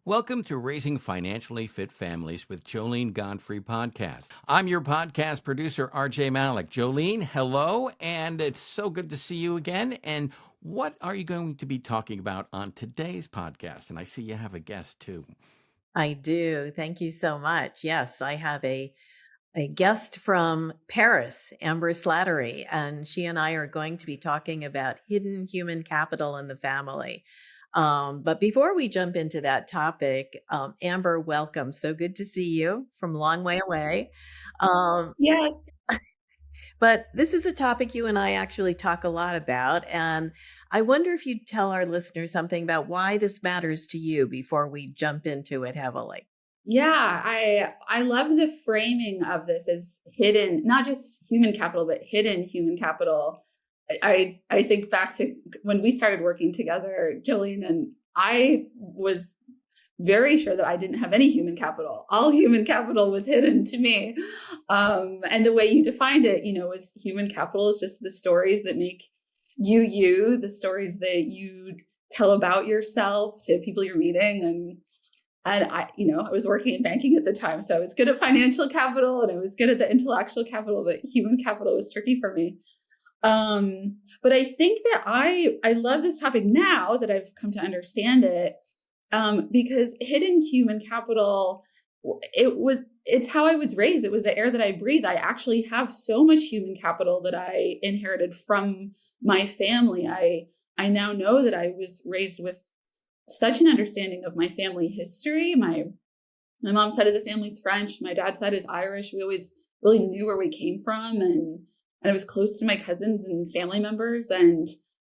Welcome to Raising Financially Fit Families with Joline Godfrey podcast. I'm your podcast producer, RJ Malik. Joline, hello, and it's so good to see you again. And what are you going to be talking about on today's podcast? And I see you have a guest too. I do. Thank you so much. Yes, I have a guest from Paris, Amber Slattery, and she and I are going to be talking about hidden human capital in the family. But before we jump into that topic, Amber, welcome. So good to see you from a long way away. Um, Yes. but this is a topic you and I actually talk a lot about. And I wonder if you'd tell our listeners something about why this matters to you before we jump into it heavily. Yeah, I love the framing of this as hidden, not just human capital, but hidden human capital. I think back to when we started working together, Jillian, and I was very sure that I didn't have any human capital. All human capital was hidden to me. And the way you defined it, was human capital is just the stories that make you, the stories that you tell about yourself to people you're meeting. And I was working in banking at the time, so I was good at financial capital and I was good at the intellectual capital, but human capital was tricky for me. But I think that I love this topic now that I've come to understand it, because hidden human capital, it's how I was raised. It was the air that I breathe. I actually have so much human capital that I inherited from my family. I now know that I was raised with such an understanding of my family history. My mom's side of the family's French. My dad's side is Irish. We always really knew where we came from, and I was close to my cousins and family members. And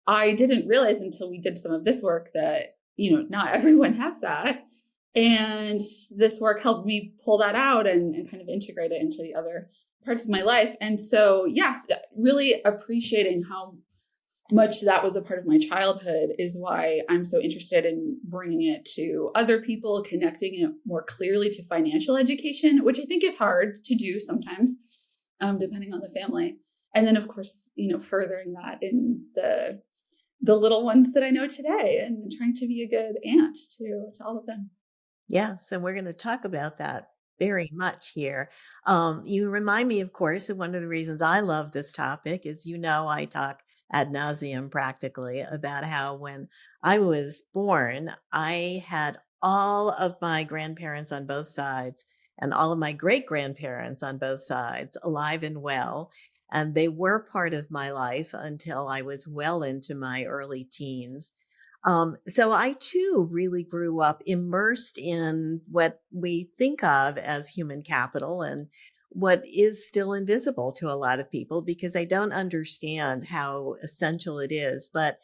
I didn't realize until we did some of this work that, not everyone has that. And this work helped me pull that out and kind of integrate it into the other parts of my life. And so, yes, really appreciating how much that was a part of my childhood is why I'm so interested in bringing it to other people, connecting it more clearly to financial education, which I think is hard to do sometimes, depending on the family. And then, of course, furthering that in the little ones that I know today and trying to be a good aunt to all of them. Yes, and we're going to talk about that very much here. You remind me, of course, of one of the reasons I love this topic is, I talk ad nauseum practically about how when I was born, I had all of my grandparents on both sides and all of my great grandparents on both sides alive and well. And they were part of my life until I was well into my early teens. So I too really grew up immersed in what we think of as human capital and what is still invisible to a lot of people because they don't understand how essential it is. But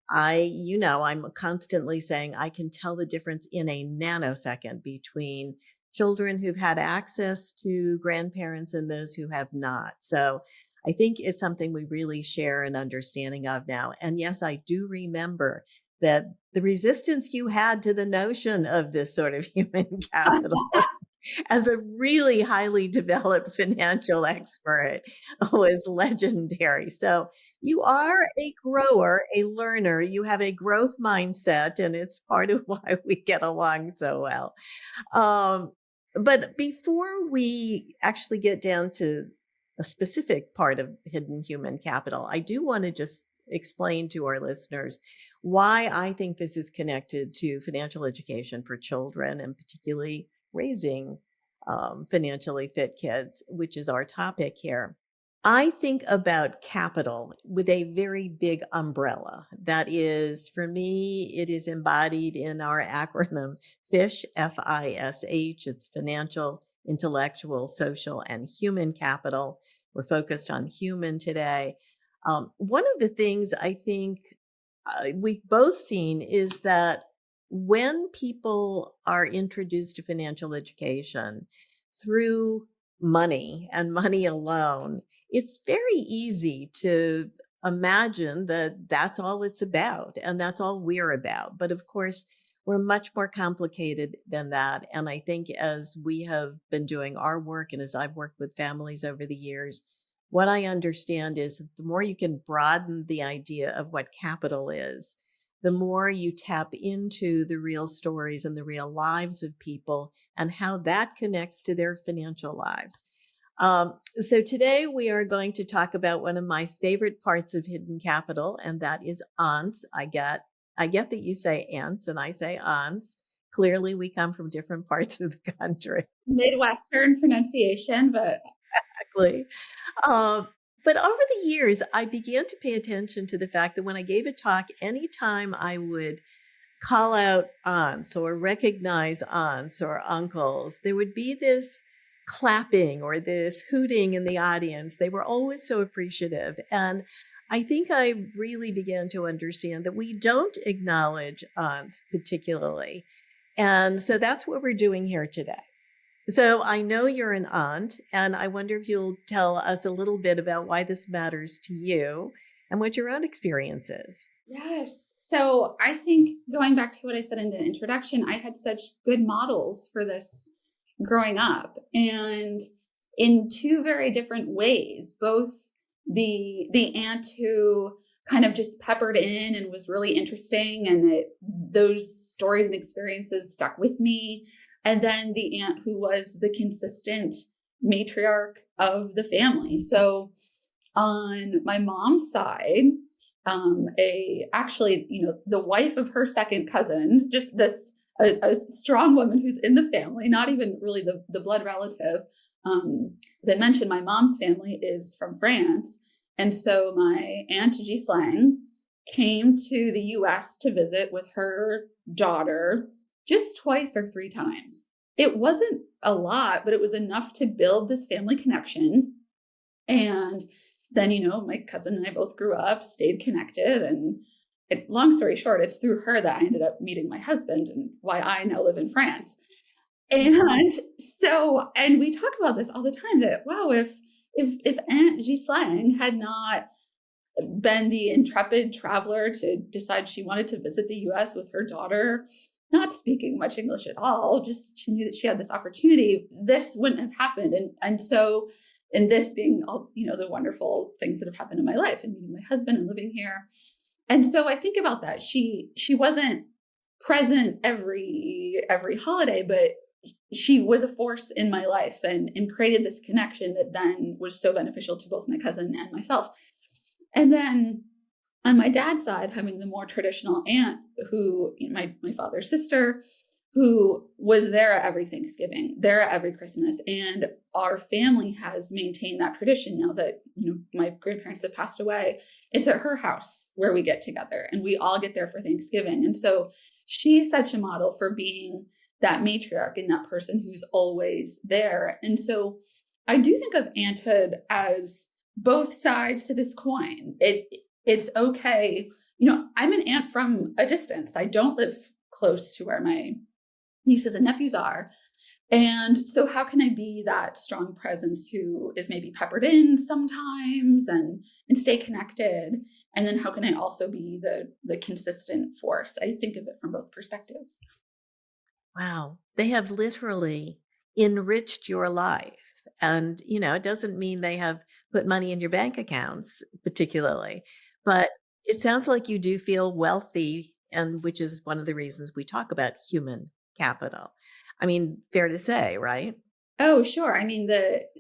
I'm constantly saying I can tell the difference in a nanosecond between children who've had access to grandparents and those who have not. So I think it's something we really share an understanding of now. And yes, I do remember that the resistance you had to the notion of this sort of human capital as a really highly developed financial expert was legendary. So you are a grower, a learner, you have a growth mindset, and it's part of why we get along so well. Um, but before we actually get down to a specific part of hidden human capital, I do want to just explain to our listeners why I think this is connected to financial education for children and particularly raising financially fit kids, which is our topic here. I think about capital with a very big umbrella. That is, for me, it is embodied in our acronym FISH, FISH. It's financial, intellectual, social, and human capital. We're focused on human today. One of the things I think we've both seen is that when people are introduced to financial education through money and money alone, it's very easy to imagine that that's all it's about and that's all we're about. But of course, we're much more complicated than that. And I think as we have been doing our work and as I've worked with families over the years, what I understand is that the more you can broaden the idea of what capital is, the more you tap into the real stories and the real lives of people and how that connects to their financial lives. So today we are going to talk about one of my favorite parts of hidden capital, and that is aunts. I get that you say aunts and I say aunts. Clearly, we come from different parts of the country. Midwestern pronunciation, but Exactly. Um, but over the years, I began to pay attention to the fact that when I gave a talk, anytime I would call out aunts or recognize aunts or uncles, there would be this clapping or this hooting in the audience. They were always so appreciative. And I think I really began to understand that we don't acknowledge aunts particularly. And so that's what we're doing here today. So I know you're an aunt, and I wonder if you'll tell us a little bit about why this matters to you and what your own experience is. yes. So I think going back to what I said in the introduction, I had such good models for this growing up, and in two very different ways. Both the aunt who kind of just peppered in and was really interesting, and those stories and experiences stuck with me, and then the aunt who was the consistent matriarch of the family. So on my mom's side, actually, the wife of her second cousin, just a strong woman who's in the family, not even really the blood relative. As I mentioned, my mom's family is from France. And so my aunt Ghislaine came to the US to visit with her daughter just twice or three times. It wasn't a lot, but it was enough to build this family connection. And then, my cousin and I both grew up, stayed connected. And long story short, it's through her that I ended up meeting my husband and why I now live in France. And so, and we talk about this all the time that, wow, if Aunt Ghislaine had not been the intrepid traveler to decide she wanted to visit the US with her daughter, not speaking much English at all, just she knew that she had this opportunity, this wouldn't have happened. And so, and this being all, the wonderful things that have happened in my life and meeting my husband and living here. And so I think about that. She wasn't present every holiday, but she was a force in my life and created this connection that then was so beneficial to both my cousin and myself. And then on my dad's side, having the more traditional aunt who, my father's sister, who was there at every Thanksgiving, there at every Christmas. And our family has maintained that tradition now that, my grandparents have passed away. It's at her house where we get together and we all get there for Thanksgiving. And so she's such a model for being that matriarch and that person who's always there. And so I do think of aunthood as both sides to this coin. It's okay. I'm an aunt from a distance. I don't live close to where my nieces and nephews are. And so how can I be that strong presence who is maybe peppered in sometimes and stay connected? And then how can I also be the consistent force? I think of it from both perspectives. Wow. They have literally enriched your life. And, it doesn't mean they have put money in your bank accounts particularly, but it sounds like you do feel wealthy, and which is one of the reasons we talk about human capital. I mean, fair to say, right? Oh, sure. I mean,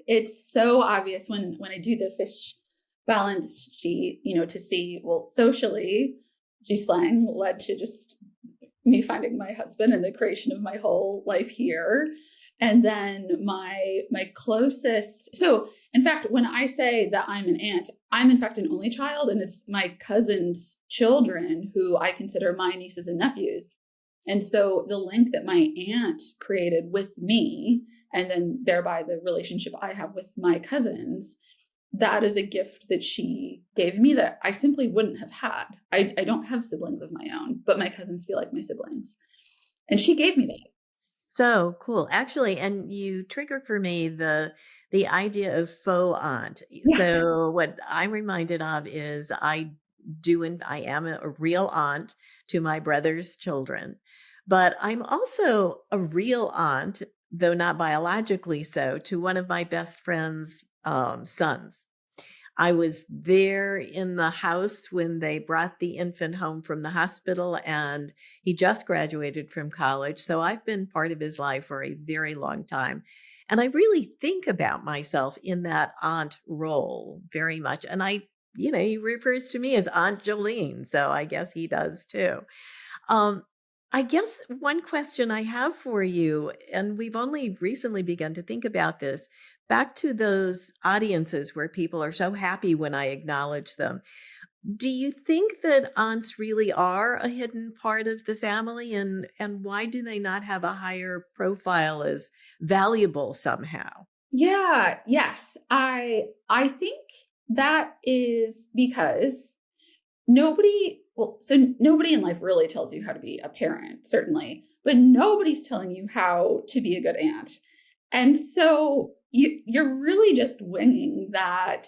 it's so obvious when I do the fish balance sheet, to see, well, socially, Ghislaine led to just me finding my husband and the creation of my whole life here. And then my closest. So in fact, when I say that I'm an aunt, I'm in fact an only child, and it's my cousin's children who I consider my nieces and nephews. And so the link that my aunt created with me, and then thereby the relationship I have with my cousins, that is a gift that she gave me that I simply wouldn't have had. I don't have siblings of my own, but my cousins feel like my siblings. And she gave me that. So cool. Actually, and you triggered for me the idea of faux aunt. Yeah. So what I'm reminded of is I am a real aunt to my brother's children, but I'm also a real aunt, though not biologically so, to one of my best friend's sons. I was there in the house when they brought the infant home from the hospital, and he just graduated from college. So I've been part of his life for a very long time. And I really think about myself in that aunt role very much. And he refers to me as Aunt Jolene. So I guess he does too. Um, I guess one question I have for you, and we've only recently begun to think about this, back to those audiences where people are so happy when I acknowledge them. Do you think that aunts really are a hidden part of the family, and why do they not have a higher profile as valuable somehow? Yeah, yes. I think that is because nobody in life really tells you how to be a parent, certainly, but nobody's telling you how to be a good aunt. And so you're really just winging that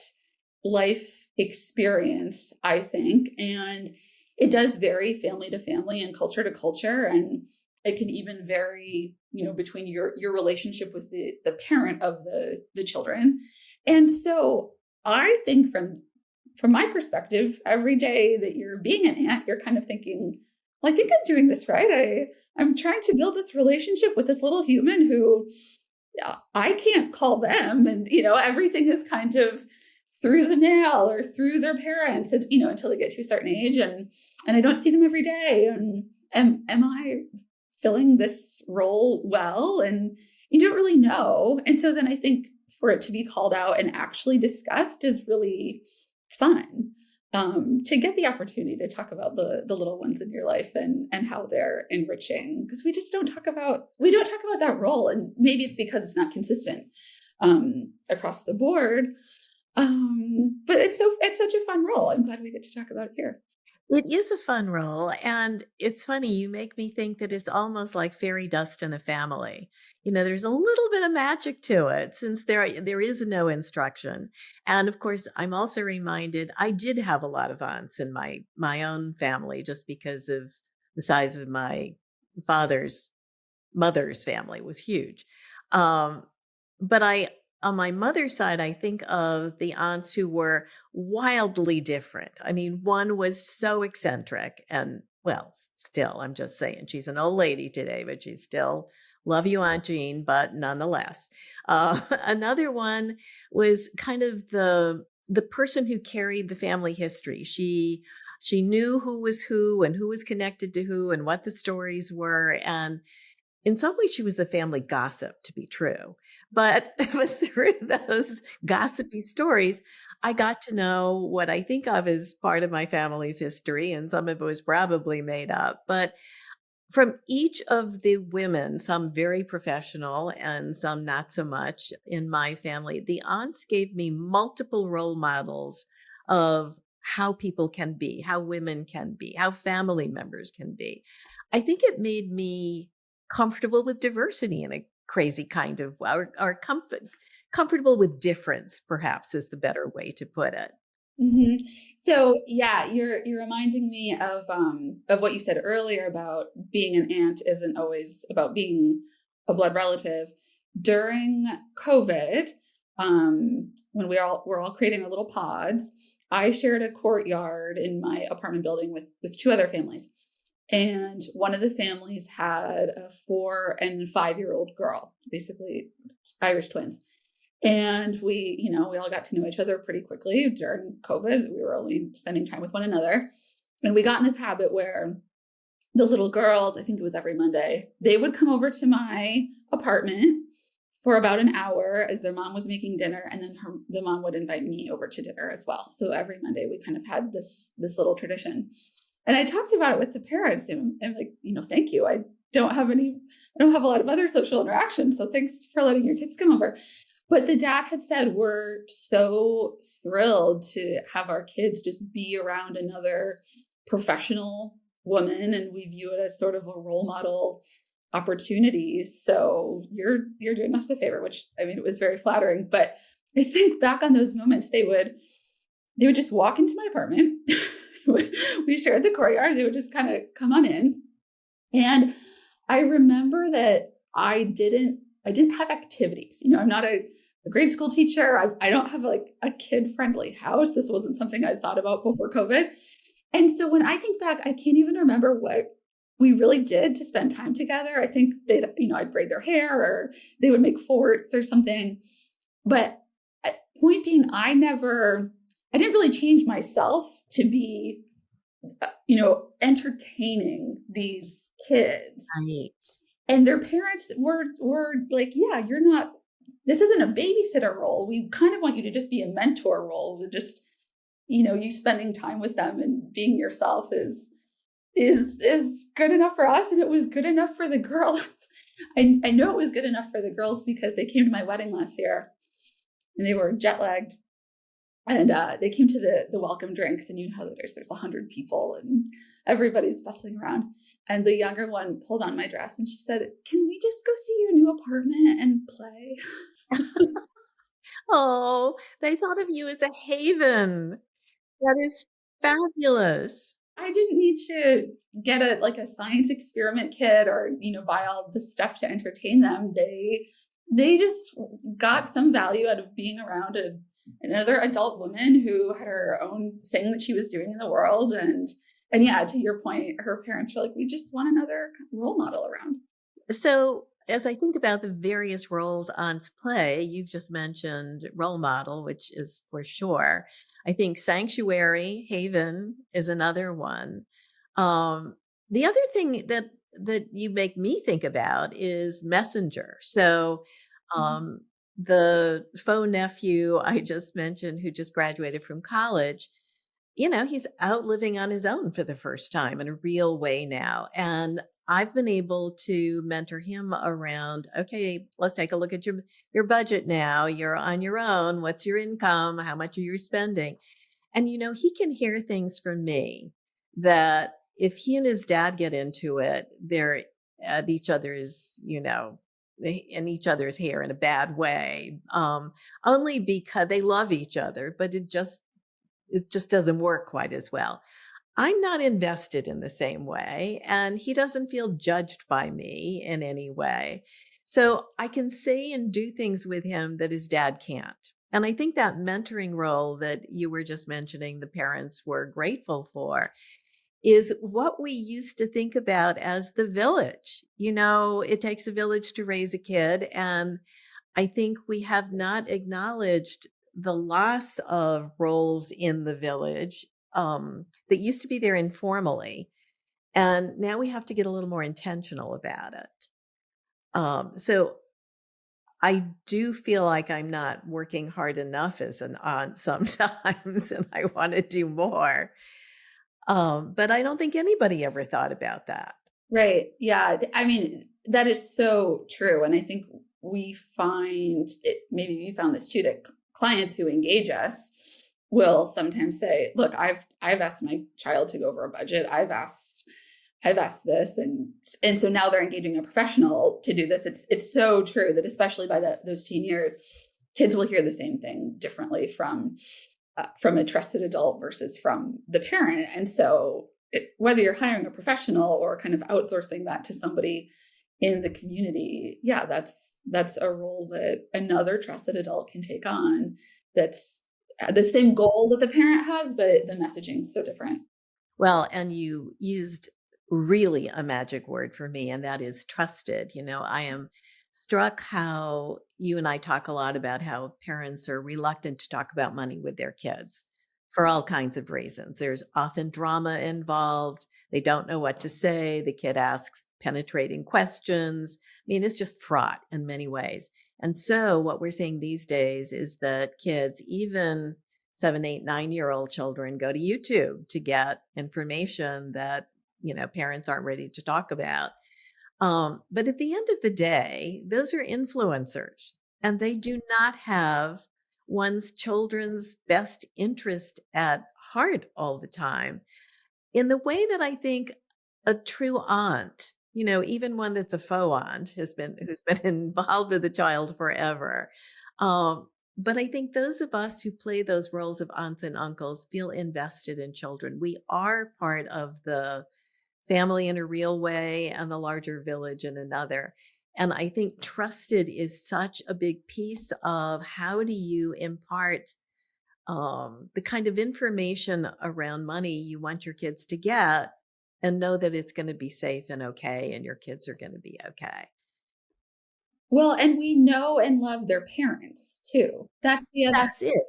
life experience, I think. And it does vary family to family and culture to culture. And it can even vary, between your relationship with the parent of the children. And so I think from my perspective, every day that you're being an aunt, you're kind of thinking, well, I think I'm doing this right. I'm trying to build this relationship with this little human who I can't call them. And, everything is kind of through the mail or through their parents, until they get to a certain age. And I don't see them every day. And am I filling this role well? And you don't really know. And so then I think for it to be called out and actually discussed is really fun, to get the opportunity to talk about the little ones in your life and how they're enriching, because we don't talk about that role. And maybe it's because it's not consistent across the board. But it's such a fun role. I'm glad we get to talk about it here. It is a fun role, and it's funny, you make me think that it's almost like fairy dust in a family. There's a little bit of magic to it since there is no instruction. And of course, I'm also reminded I did have a lot of aunts in my own family just because of the size of my father's mother's family was huge. Um, but on my mother's side, I think of the aunts who were wildly different. I mean, one was so eccentric and, well, still, I'm just saying, she's an old lady today, but she's still love you, Aunt Jean, but nonetheless. Another one was kind of the person who carried the family history. She knew who was who and who was connected to who and what the stories were. And in some ways, she was the family gossip, to be true. But, but through those gossipy stories, I got to know what I think of as part of my family's history, and some of it was probably made up. But from each of the women, some very professional and some not so much in my family, the aunts gave me multiple role models of how people can be, how women can be, how family members can be. I think it made me comfortable with diversity in a crazy kind of way, or comfortable with difference, perhaps is the better way to put it. Hmm. So yeah, you're reminding me of what you said earlier about being an aunt isn't always about being a blood relative. During COVID, when we're all creating our little pods, I shared a courtyard in my apartment building with two other families. And one of the families had a 4 and 5-year-old girl, basically Irish twins. And we all got to know each other pretty quickly during COVID. We were only spending time with one another. And we got in this habit where the little girls, I think it was every Monday, they would come over to my apartment for about an hour as their mom was making dinner. And then the mom would invite me over to dinner as well. So every Monday we kind of had this little tradition. And I talked about it with the parents and like, thank you. I don't have a lot of other social interactions. So thanks for letting your kids come over. But the dad had said, we're so thrilled to have our kids just be around another professional woman. And we view it as sort of a role model opportunity. So you're doing us the favor, which, I mean, it was very flattering. But I think back on those moments, they would just walk into my apartment. We shared the courtyard. They would just kind of come on in. And I remember that I didn't have activities. I'm not a a grade school teacher. I don't have like a kid-friendly house. This wasn't something I thought about before COVID. And so when I think back, I can't even remember what we really did to spend time together. I think they'd, I'd braid their hair or they would make forts or something. But point being, I didn't really change myself to be, entertaining these kids. Right. And their parents were like, yeah, this isn't a babysitter role. We kind of want you to just be a mentor role. With just, you spending time with them and being yourself is good enough for us. And it was good enough for the girls. I know it was good enough for the girls because they came to my wedding last year and they were jet lagged. And they came to the welcome drinks, and you know how there's 100 people and everybody's bustling around. And the younger one pulled on my dress and she said, "Can we just go see your new apartment and play?" Oh, they thought of you as a haven. That is fabulous. I didn't need to get a science experiment kit or, buy all the stuff to entertain them. They just got some value out of being around another adult woman who had her own thing that she was doing in the world. And yeah, to your point, her parents were like, we just want another role model around. So as I think about the various roles aunts play, you've just mentioned role model, which is for sure. I think sanctuary, haven is another one. The other thing that you make me think about is messenger. So the faux nephew I just mentioned, who just graduated from college, he's out living on his own for the first time in a real way now. And I've been able to mentor him around, okay, let's take a look at your budget now. You're on your own. What's your income? How much are you spending? And, he can hear things from me that if he and his dad get into it, they're at each other's, in each other's hair in a bad way, only because they love each other, but it just doesn't work quite as well. I'm not invested in the same way, and he doesn't feel judged by me in any way. So I can say and do things with him that his dad can't. And I think that mentoring role that you were just mentioning, the parents were grateful for, is what we used to think about as the village. It takes a village to raise a kid. And I think we have not acknowledged the loss of roles in the village that used to be there informally. And now we have to get a little more intentional about it. So I do feel like I'm not working hard enough as an aunt sometimes, and I want to do more. But I don't think anybody ever thought about that. Right. Yeah. I mean, that is so true. And I think we find it, maybe you found this too, that clients who engage us will sometimes say, look, I've asked my child to go over a budget. I've asked this. And so now they're engaging a professional to do this. It's so true that especially by those teen years, kids will hear the same thing differently from a trusted adult versus from the parent. And so whether you're hiring a professional or kind of outsourcing that to somebody in the community, yeah, that's a role that another trusted adult can take on. That's the same goal that the parent has, but the messaging is so different. Well, and you used really a magic word for me, and that is trusted. I am struck how you and I talk a lot about how parents are reluctant to talk about money with their kids for all kinds of reasons. There's often drama involved. They don't know what to say. The kid asks penetrating questions. I mean, it's just fraught in many ways. And so what we're seeing these days is that kids, even 7, 8, 9-year-old children, go to YouTube to get information that, parents aren't ready to talk about. But at the end of the day, those are influencers, and they do not have one's children's best interest at heart all the time, in the way that I think a true aunt, even one that's a faux aunt, who's been involved with the child forever. But I think those of us who play those roles of aunts and uncles feel invested in children. We are part of the family in a real way and the larger village in another. And I think trusted is such a big piece of how do you impart the kind of information around money you want your kids to get and know that it's going to be safe and okay and your kids are going to be okay. Well, and we know and love their parents too. That's it.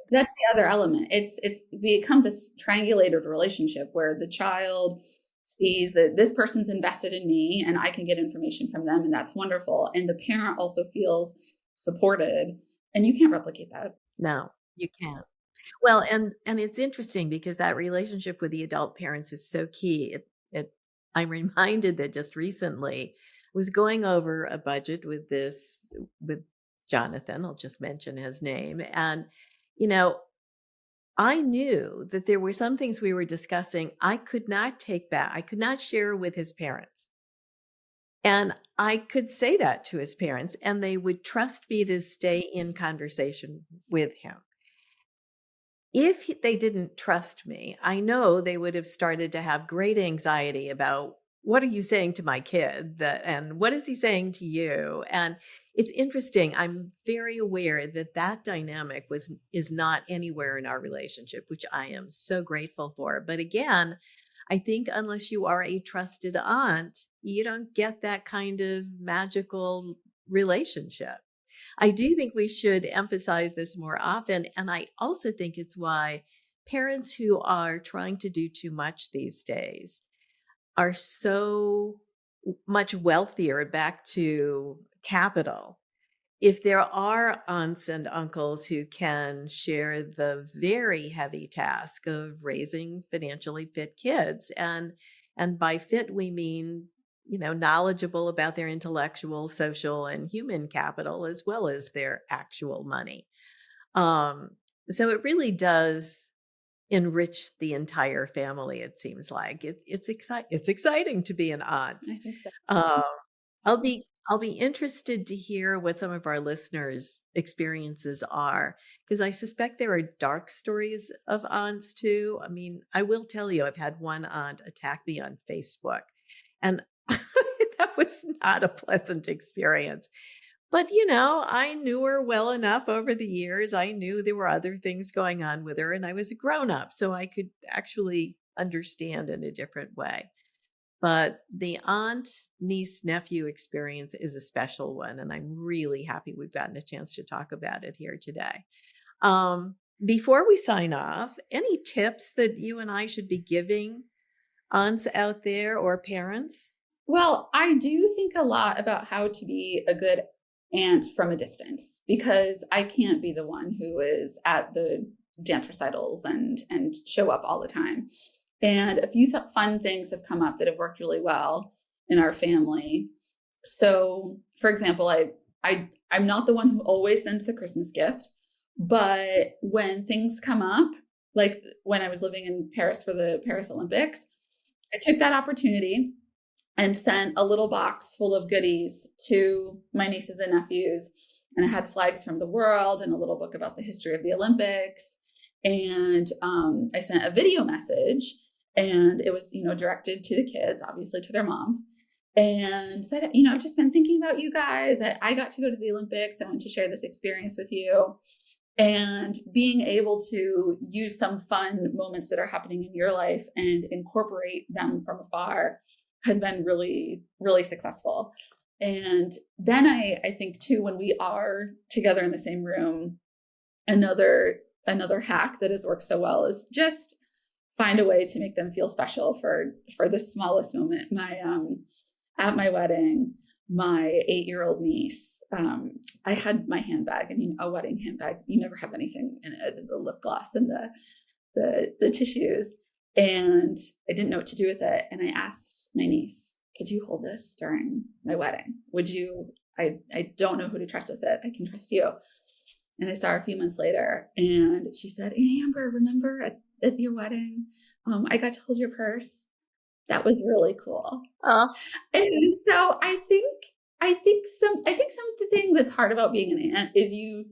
That's the other element. It's become this triangulated relationship where the child sees that this person's invested in me and I can get information from them, and that's wonderful. And the parent also feels supported, and you can't replicate that. No, you can't. Well, and it's interesting because that relationship with the adult parents is so key. I'm reminded that just recently I was going over a budget with Jonathan. I'll just mention his name. And, you know, I knew that there were some things we were discussing I could not take back. I could not share with his parents. And I could say that to his parents, and they would trust me to stay in conversation with him. If they didn't trust me, I know they would have started to have great anxiety about what are you saying to my kid and what is he saying to you? And it's interesting. I'm very aware that that dynamic is not anywhere in our relationship, which I am so grateful for. But again, I think unless you are a trusted aunt, you don't get that kind of magical relationship. I do think we should emphasize this more often. And I also think it's why parents who are trying to do too much these days are so much wealthier, back to capital. If there are aunts and uncles who can share the very heavy task of raising financially fit kids, and by fit we mean, knowledgeable about their intellectual, social, and human capital as well as their actual money. So it really does enrich the entire family. It seems like it's exciting to be an aunt. I think so. Um, I'll be interested to hear what some of our listeners' experiences are, because I suspect there are dark stories of aunts too. I mean, I will tell you, I've had one aunt attack me on Facebook, and that was not a pleasant experience. But, I knew her well enough over the years. I knew there were other things going on with her, and I was a grown up, so I could actually understand in a different way. But the aunt, niece, nephew experience is a special one, and I'm really happy we've gotten a chance to talk about it here today. Before we sign off, any tips that you and I should be giving aunts out there or parents? Well, I do think a lot about how to be a good aunt from a distance, because I can't be the one who is at the dance recitals and show up all the time. And a few fun things have come up that have worked really well in our family. So, for example, I'm not the one who always sends the Christmas gift, but when things come up, like when I was living in Paris for the Paris Olympics, I took that opportunity and sent a little box full of goodies to my nieces and nephews. And I had flags from the world and a little book about the history of the Olympics. And I sent a video message, and it was, directed to the kids, obviously to their moms, and said, I've just been thinking about you guys. I got to go to the Olympics. I want to share this experience with you. And being able to use some fun moments that are happening in your life and incorporate them from afar has been really, really successful. And then I think too, when we are together in the same room, another hack that has worked so well is just find a way to make them feel special for the smallest moment. At my wedding, my 8-year-old niece, I had my handbag, and a wedding handbag, you never have anything in it, the lip gloss and the tissues. And I didn't know what to do with it. And I asked my niece, could you hold this during my wedding? Would you? I don't know who to trust with it. I can trust you. And I saw her a few months later, and she said, hey, Amber, remember at your wedding, I got to hold your purse. That was really cool. Oh, And so I think something that's hard about being an aunt is you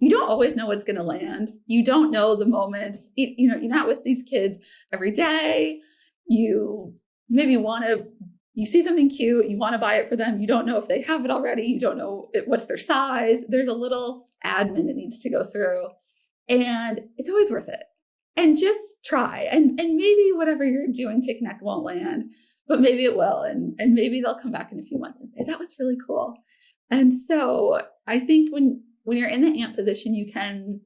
don't always know what's going to land. You don't know the moments. You're not with these kids every day. You maybe want to you see something cute, you want to buy it for them, you don't know if they have it already, you don't know what's their size. There's a little admin that needs to go through, and it's always worth it. And just try, and maybe whatever you're doing to connect won't land, but maybe it will, and maybe they'll come back in a few months and say that was really cool. And so I think when you're in the aunt position, you can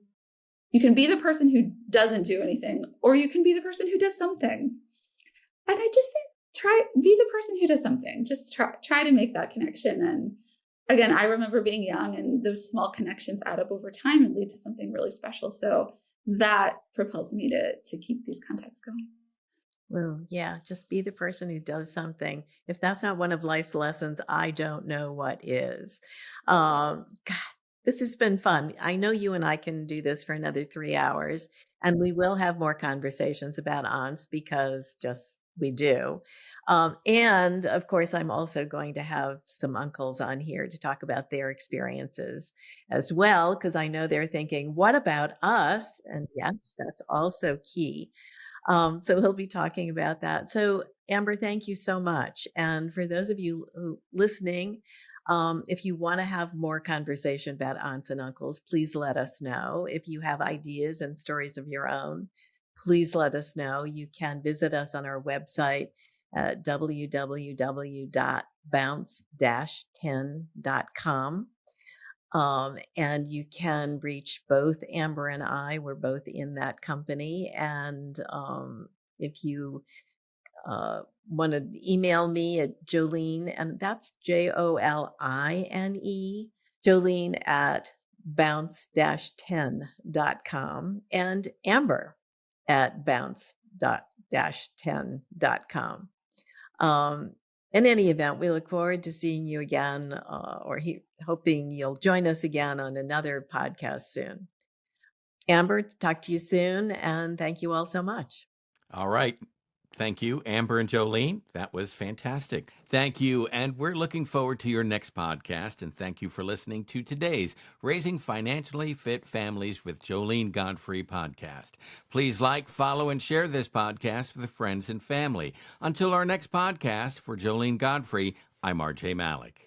be the person who doesn't do anything, or you can be the person who does something. And I just think be the person who does something. Just try to make that connection. And again, I remember being young, and those small connections add up over time and lead to something really special. So that propels me to keep these contacts going. Well, yeah, just be the person who does something. If that's not one of life's lessons, I don't know what is. God, this has been fun. I know you and I can do this for another 3 hours, and we will have more conversations about aunts because just we do. And of course, I'm also going to have some uncles on here to talk about their experiences as well, because I know they're thinking, what about us? And yes, that's also key. So he'll be talking about that. So Amber, thank you so much. And for those of you who listening, if you want to have more conversation about aunts and uncles, please let us know. If you have ideas and stories of your own, please let us know. You can visit us on our website at www.bounce-10.com. And you can reach both Amber and I. We're both in that company. And if you want to email me at Joline, and that's Joline, Joline at bounce-10.com, and Amber at bounce-10.com. In any event, we look forward to seeing you again, or hoping you'll join us again on another podcast soon. Amber, talk to you soon, and thank you all so much. All right. Thank you, Amber and Joline. That was fantastic. Thank you. And we're looking forward to your next podcast. And thank you for listening to today's Raising Financially Fit Families with Joline Godfrey podcast. Please like, follow, and share this podcast with friends and family. Until our next podcast, for Joline Godfrey, I'm RJ Malik.